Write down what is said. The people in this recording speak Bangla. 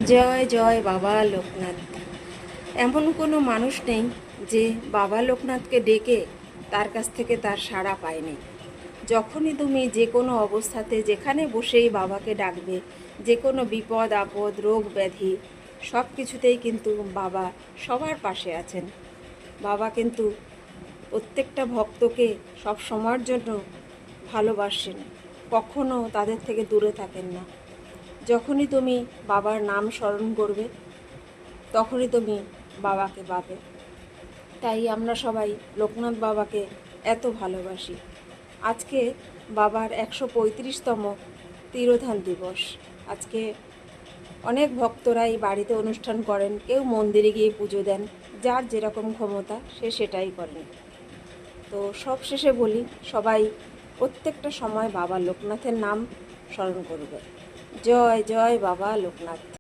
জয় জয় বাবা লোকনাথ। এমন কোনো মানুষ নেই যে বাবা লোকনাথকে ডেকে তার কাছ থেকে তার সাড়া পায়নি। যখনই তুমি যে কোনো অবস্থাতে যেখানে বসেই বাবাকে ডাকবে, যে কোনো বিপদ আপদ রোগ ব্যাধি সব কিছুতেই কিন্তু বাবা সবার পাশে আছেন। বাবা কিন্তু প্রত্যেকটা ভক্তকে সব সময়ের জন্য ভালোবাসেন, কখনো তাদের থেকে দূরে থাকেন না। যখনই তুমি বাবার নাম স্মরণ করবে তখনই তুমি বাবাকে পাবে। তাই আমরা সবাই লোকনাথ বাবাকে এত ভালোবাসি। আজকে বাবার 135তম তিরোধান দিবস। আজকে অনেক ভক্তরাই বাড়িতে অনুষ্ঠান করেন, কেউ মন্দিরে গিয়ে পুজো দেন, যার যেরকম ক্ষমতা সে সেটাই করেন। তো সব শেষে বলি, সবাই প্রত্যেকটা সময় বাবা লোকনাথের নাম স্মরণ করবে। জয় জয় বাবা লোকনাথ।